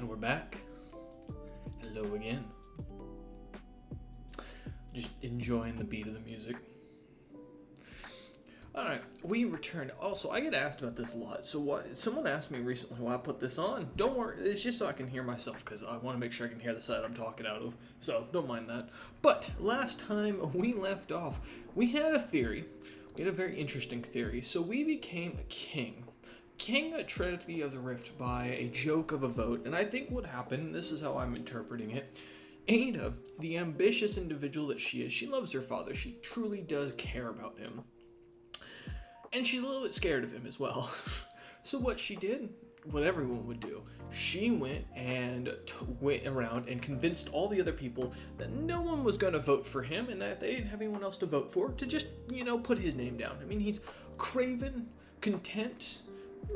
And we're back. Hello again. Just enjoying the beat of the music. Alright, we returned. Also, I get asked about this a lot. So someone asked me recently why I put this on. Don't worry, it's just so I can hear myself, because I want to make sure I can hear the side I'm talking out of. So, don't mind that. But, last time we left off, we had a theory. We had a very interesting theory. So we became a king. King Trennothy of the Rift by a joke of a vote. And I think what happened, this is how I'm interpreting it, Ada, the ambitious individual that she is, she loves her father. She truly does care about him. And she's a little bit scared of him as well. So what she did, what everyone would do, she went around and convinced all the other people that no one was going to vote for him and that they didn't have anyone else to vote for, to just, put his name down. I mean, he's craven, content.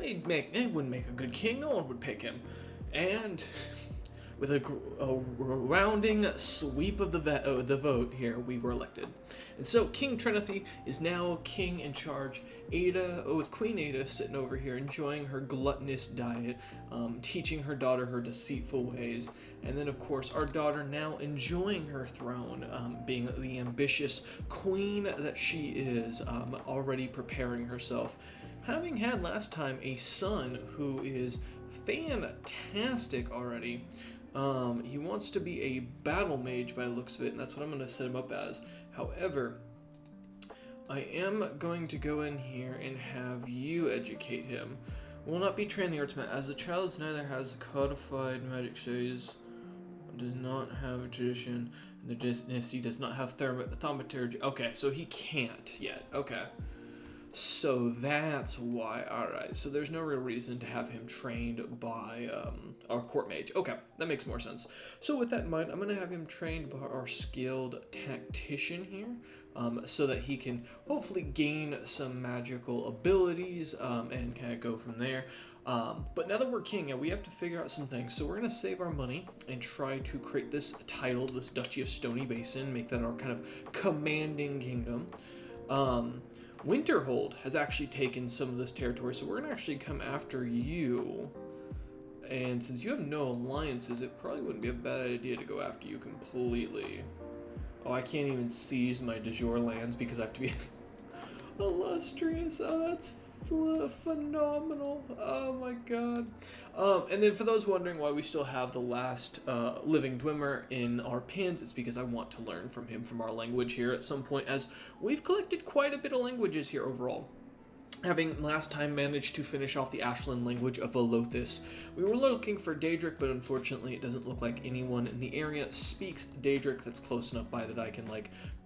It wouldn't make a good king. No one would pick him. And with a rounding sweep of the vote here, we were elected. And so King Trennothy is now king in charge. Ada, with Queen Ada sitting over here enjoying her gluttonous diet, teaching her daughter her deceitful ways, and then of course our daughter now enjoying her throne, being the ambitious queen that she is, already preparing herself. Having had last time a son who is fantastic already. He wants to be a battle mage by the looks of it, and that's what I'm going to set him up as. However, I am going to go in here and have you educate him. Will not be trained in the arts as the child neither has codified magic studies, does not have a tradition, and the dynasty does not have thaumaturgy. Okay, so he can't yet. Okay. So that's why. Alright, so there's no real reason to have him trained by our court mage. Okay, that makes more sense. So with that in mind, I'm going to have him trained by our skilled tactician here, so that he can hopefully gain some magical abilities and kind of go from there. But now that we're king, we have to figure out some things. So we're going to save our money and try to create this title, this Duchy of Stony Basin, make that our kind of commanding kingdom. Winterhold has actually taken some of this territory, so we're going to actually come after you. And since you have no alliances, it probably wouldn't be a bad idea to go after you completely. Oh, I can't even seize my de jure lands because I have to be illustrious. Oh, that's phenomenal. Oh my god. And then for those wondering why we still have the last living Dwemer in our pins, it's because I want to learn from him from our language here at some point, as we've collected quite a bit of languages here overall. Having last time managed to finish off the Ashland language of Velothis. We were looking for Daedric, but unfortunately it doesn't look like anyone in the area speaks Daedric that's close enough by that I can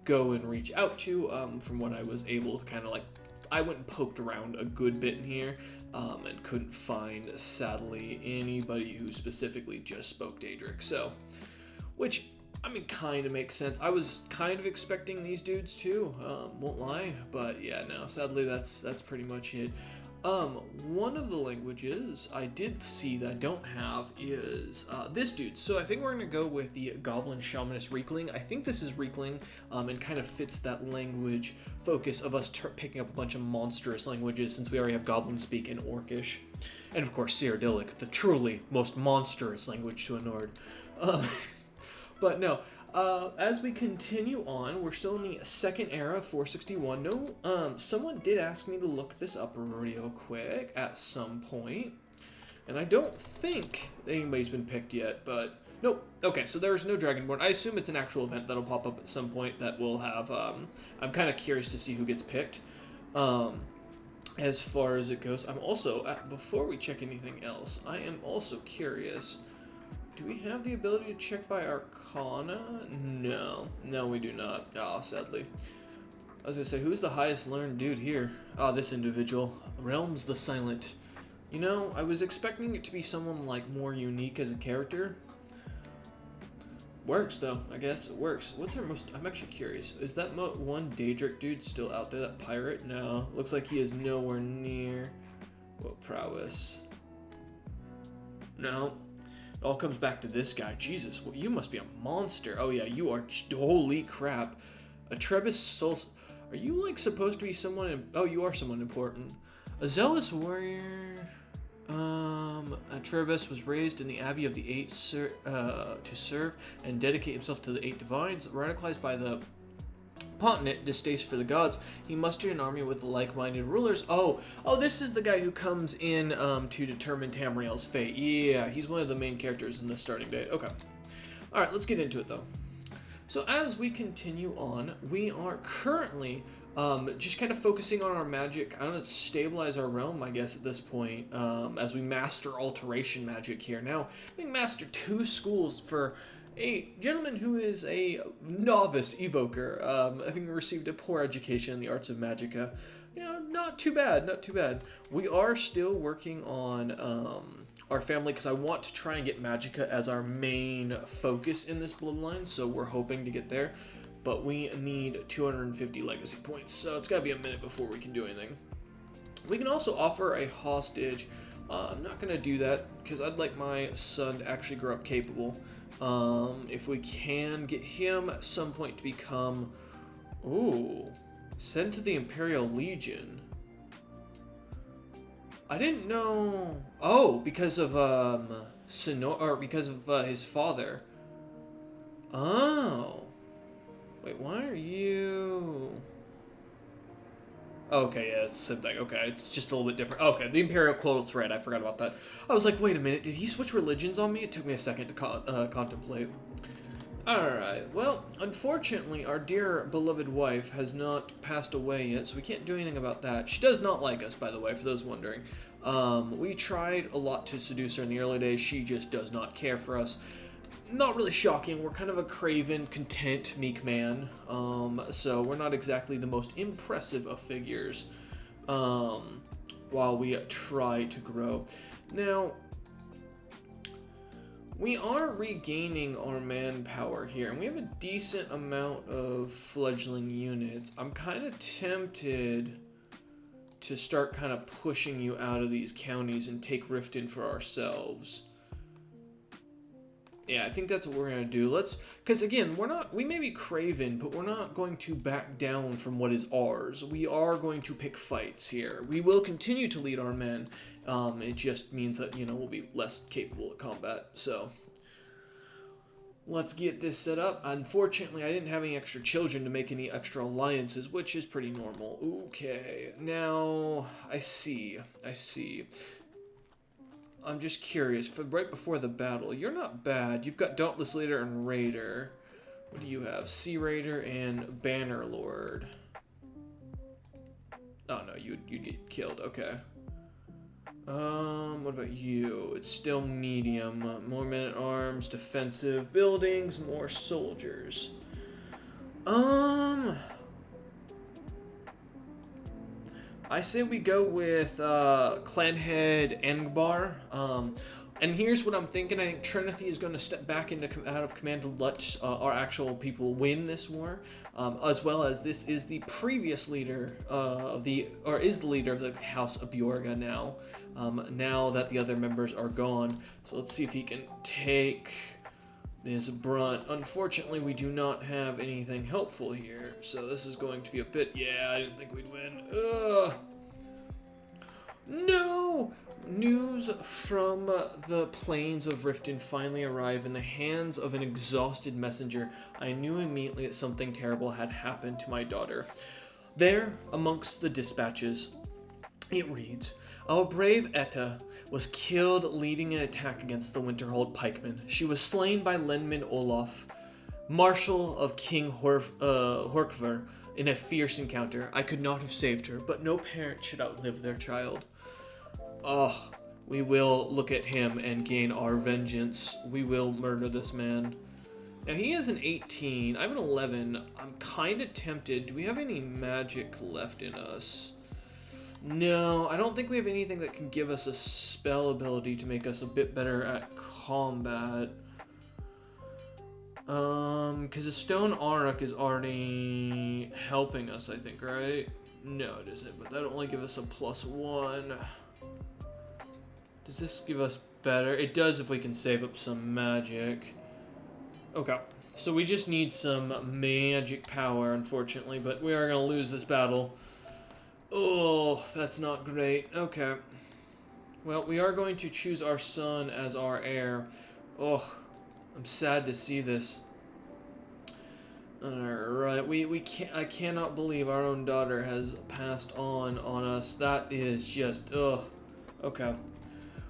go and reach out to, from what I was able to kind of I went and poked around a good bit in here, and couldn't find, sadly, anybody who specifically just spoke Daedric. So, which, I mean, kind of makes sense. I was kind of expecting these dudes too, won't lie, but yeah, no, sadly that's pretty much it. One of the languages I did see that I don't have is this dude. So I think we're going to go with the Goblin Shamanist Reekling. I think this is Reekling, and kind of fits that language focus of us picking up a bunch of monstrous languages, since we already have Goblin Speak and Orcish. And of course Cyrodiilic, the truly most monstrous language to a Nord. But no, as we continue on, we're still in the second era, 461. No, someone did ask me to look this up real quick at some point, and I don't think anybody's been picked yet, but nope. Okay, so there's no Dragonborn. I assume it's an actual event that'll pop up at some point that will have, I'm kind of curious to see who gets picked. As far as it goes, I'm also, before we check anything else, I am also curious. Do we have the ability to check by Arcana? No, we do not. Oh, sadly. I was gonna say, who's the highest learned dude here? Oh, this individual. Realms the Silent. I was expecting it to be someone more unique as a character. Works though, I guess it works. What's our most? I'm actually curious. Is that one Daedric dude still out there? That pirate? No, looks like he is nowhere near. What prowess? No. It all comes back to this guy. Jesus, well, you must be a monster. Oh yeah, you are. Holy crap. A Trebus Soul. Are you supposed to be someone? Oh, you are someone important. A zealous warrior. Trebus was raised in the Abbey of the Eight to serve and dedicate himself to the Eight Divines. Radicalized by the Pontiff distaste for the gods, he mustered an army with like-minded rulers. Oh, this is the guy who comes in to determine Tamriel's fate. Yeah, he's one of the main characters in the starting day. Okay. All right, let's get into it, though. So as we continue on, we are currently just kind of focusing on our magic. I don't know, stabilize our realm, I guess, at this point, as we master alteration magic here. Now, we master 2 schools for a gentleman who is a novice evoker, having received a poor education in the arts of magicka. You know, not too bad, not too bad. We are still working on our family, because I want to try and get magicka as our main focus in this bloodline, so we're hoping to get there. But we need 250 legacy points, so it's got to be a minute before we can do anything. We can also offer a hostage. I'm not going to do that, because I'd like my son to actually grow up capable. If we can get him at some point to become... Ooh. Sent to the Imperial Legion. I didn't know... Oh, because of, because of, his father. Oh. Wait, why are you... Okay, yeah, it's the same thing. Okay, it's just a little bit different. Okay, the Imperial Cloak's red. I forgot about that. I was like, wait a minute, did he switch religions on me? It took me a second to contemplate. Alright, well, unfortunately, our dear beloved wife has not passed away yet, so we can't do anything about that. She does not like us, by the way, for those wondering. We tried a lot to seduce her in the early days. She just does not care for us. Not really shocking. We're kind of a craven, content, meek man. So we're not exactly the most impressive of figures while we try to grow. Now, we are regaining our manpower here, and we have a decent amount of fledgling units. I'm kind of tempted to start kind of pushing you out of these counties and take Riften for ourselves. Yeah, I think that's what we're going to do. Because again, we may be craven, but we're not going to back down from what is ours. We are going to pick fights here. We will continue to lead our men. It just means that, you know, we'll be less capable of combat. So, let's get this set up. Unfortunately, I didn't have any extra children to make any extra alliances, which is pretty normal. Okay, now, I see. I'm just curious, right before the battle, you're not bad. You've got Dauntless Leader and Raider. What do you have? Sea Raider and Banner Lord. Oh no, you'd get killed, okay. What about you? It's still medium. More men-at-arms, defensive buildings, more soldiers. I say we go with Clanhead Angbar. And here's what I'm thinking. I think Trennothy is going to step back out of command to let our actual people win this war, as well as this is the previous leader is the leader of the House of Bjorga now. Now that the other members are gone, so let's see if he can take this brunt. Unfortunately, we do not have anything helpful here, so this is going to be a bit. Yeah, I didn't think we'd win. Ugh. No! News from the plains of Riften finally arrived in the hands of an exhausted messenger. I knew immediately that something terrible had happened to my daughter. There, amongst the dispatches, it reads, "Our brave Etta was killed leading an attack against the Winterhold pikemen. She was slain by Lenman Olaf, Marshal of King Horkvar, in a fierce encounter. I could not have saved her, but no parent should outlive their child." Oh, we will look at him and gain our vengeance. We will murder this man. Now, he has an 18. I have an 11. I'm kind of tempted. Do we have any magic left in us? No, I don't think we have anything that can give us a spell ability to make us a bit better at combat. Because the Stone Auric is already helping us, I think, right? No, it isn't, but that'll only give us a +1. Does this give us better? It does if we can save up some magic. Okay, so we just need some magic power, unfortunately, but we are going to lose this battle. Oh, that's not great. Okay. Well, we are going to choose our son as our heir. Oh, I'm sad to see this. Alright, we can't, I cannot believe our own daughter has passed on us. That is just, ugh. Okay.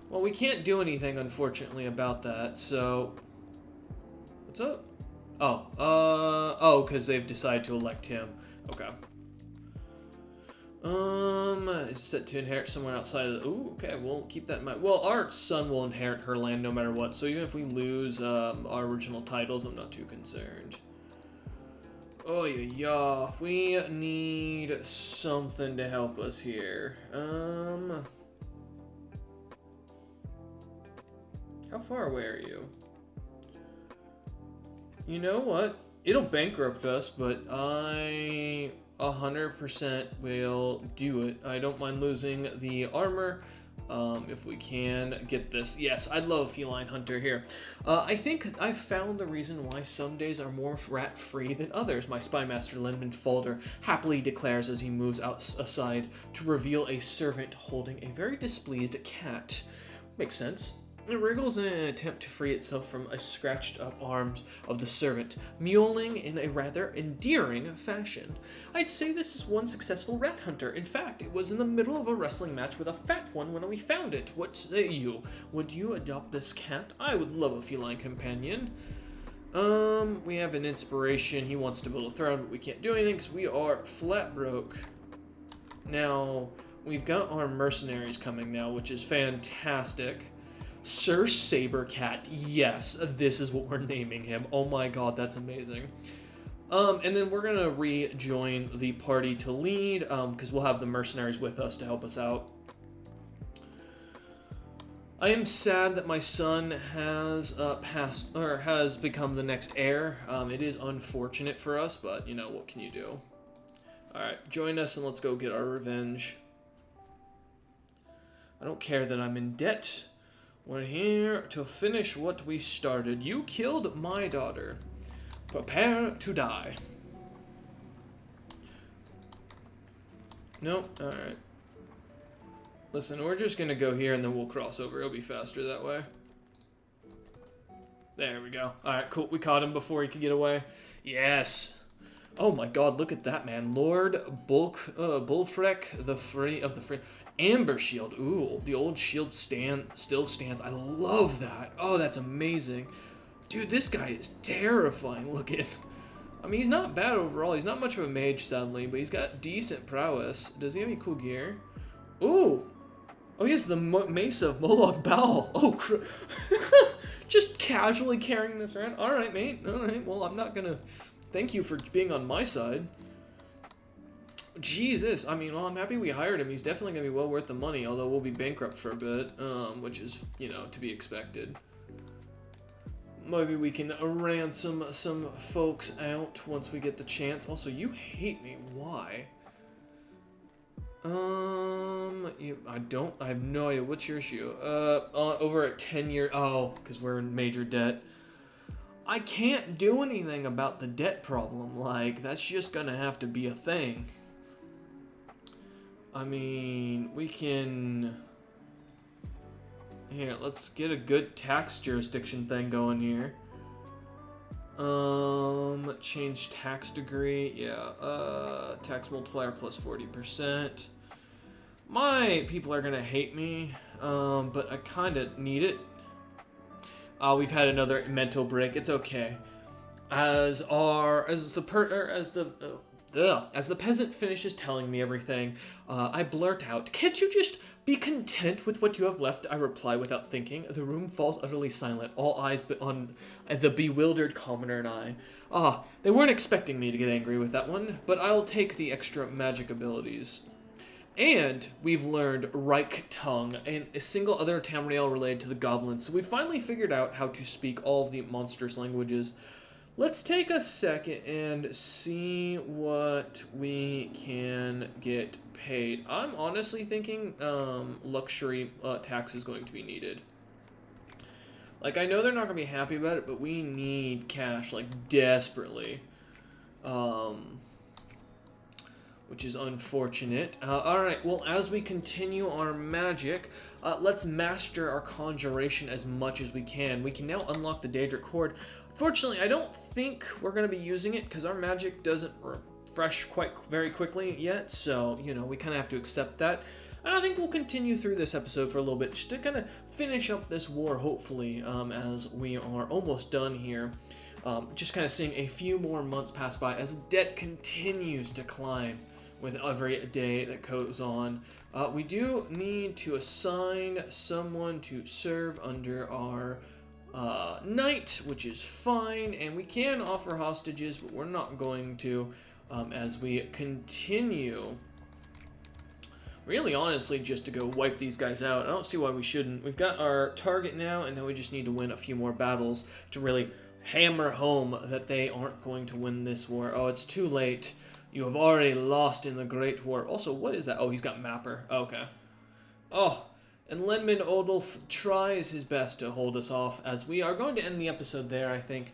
Well, we can't do anything, unfortunately, about that, so... What's up? Oh, because they've decided to elect him. Okay. Is set to inherit somewhere outside of the... Ooh, okay, we'll keep that in mind. Well, our son will inherit her land no matter what, so even if we lose our original titles, I'm not too concerned. Oh, yeah. We need something to help us here. How far away are you? You know what? It'll bankrupt us, but I 100% will do it. I don't mind losing the armor if we can get this. Yes, I'd love a feline hunter here. I think I found the reason why some days are more rat-free than others. My spymaster Lindemann Folder happily declares as he moves aside to reveal a servant holding a very displeased cat. Makes sense. It wriggles in an attempt to free itself from a scratched-up arms of the servant, mewling in a rather endearing fashion. I'd say this is one successful rat hunter. In fact, it was in the middle of a wrestling match with a fat one when we found it. What say you? Would you adopt this cat? I would love a feline companion. We have an inspiration. He wants to build a throne, but we can't do anything because we are flat broke. Now, we've got our mercenaries coming now, which is fantastic. Sir Sabercat, yes, this is what we're naming him. Oh my god, that's amazing. And then we're gonna rejoin the party to lead, because we'll have the mercenaries with us to help us out. I am sad that my son has has become the next heir. It is unfortunate for us, but you know, what can you do? Alright, join us and let's go get our revenge. I don't care that I'm in debt. We're here to finish what we started. You killed my daughter. Prepare to die. Nope. Alright. Listen, we're just gonna go here and then we'll cross over. It'll be faster that way. There we go. Alright, cool. We caught him before he could get away. Yes. Oh my god, look at that, man. Lord Bulfrek, the Free of the Free. Amber Shield. Ooh, the old shield still stands. I love that. Oh, that's amazing. Dude, this guy is terrifying looking. I mean, he's not bad overall. He's not much of a mage, sadly, but he's got decent prowess. Does he have any cool gear? Ooh. Oh, he has the Mace of Moloch Baal. Oh, just casually carrying this around. All right, mate. All right. Well, I'm not going to... Thank you for being on my side. Jesus, I mean, well, I'm happy we hired him. He's definitely going to be well worth the money, although we'll be bankrupt for a bit, which is, you know, to be expected. Maybe we can ransom some folks out once we get the chance. Also, you hate me. Why? I have no idea. What's your issue? Over at 10-year, because we're in major debt. I can't do anything about the debt problem. Like, that's just going to have to be a thing. I mean, we can... Here, let's get a good tax jurisdiction thing going here. Change tax degree. Yeah, tax multiplier plus 40%. My people are gonna hate me, but I kind of need it. We've had another mental break. It's okay. As the peasant finishes telling me everything, I blurt out, "Can't you just be content with what you have left?" I reply without thinking. The room falls utterly silent, all eyes but on the bewildered commoner and I. They weren't expecting me to get angry with that one, but I'll take the extra magic abilities. And we've learned Reich Tongue and a single other Tamriel related to the goblins, so we finally figured out how to speak all of the monstrous languages. Let's take a second and see what we can get paid. I'm honestly thinking luxury tax is going to be needed. Like, I know they're not going to be happy about it, but we need cash, like, desperately. which is unfortunate. Alright, well, as we continue our magic, let's master our conjuration as much as we can. We can now unlock the Daedric Horde. Fortunately, I don't think we're going to be using it because our magic doesn't refresh very quickly yet, so, you know, we kind of have to accept that. And I think we'll continue through this episode for a little bit just to kind of finish up this war, hopefully, as we are almost done here. Just kind of seeing a few more months pass by as debt continues to climb with every day that goes on. We do need to assign someone to serve under our knight, which is fine, and we can offer hostages, but we're not going to as we continue. Really, honestly, just to go wipe these guys out. I don't see why we shouldn't. We've got our target now, and now we just need to win a few more battles to really hammer home that they aren't going to win this war. Oh, it's too late. You have already lost in the Great War. Also, what is that? Oh, he's got Mapper. Okay. Oh, and Lenman Odulf tries his best to hold us off, as we are going to end the episode there, I think,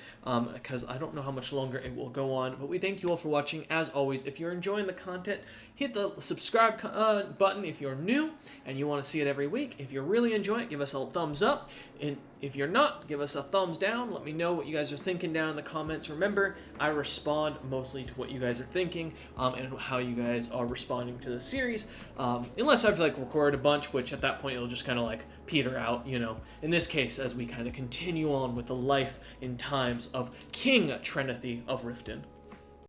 because I don't know how much longer it will go on. But we thank you all for watching. As always, if you're enjoying the content, hit the subscribe button if you're new and you want to see it every week. If you're really enjoying it, give us a thumbs up. And if you're not, give us a thumbs down. Let me know what you guys are thinking down in the comments. Remember, I respond mostly to what you guys are thinking and how you guys are responding to the series. Unless I've like recorded a bunch, which at that point it'll just kind of like peter out, you know. In this case, as we kind of continue on with the life and times of King Trennothy of Riften.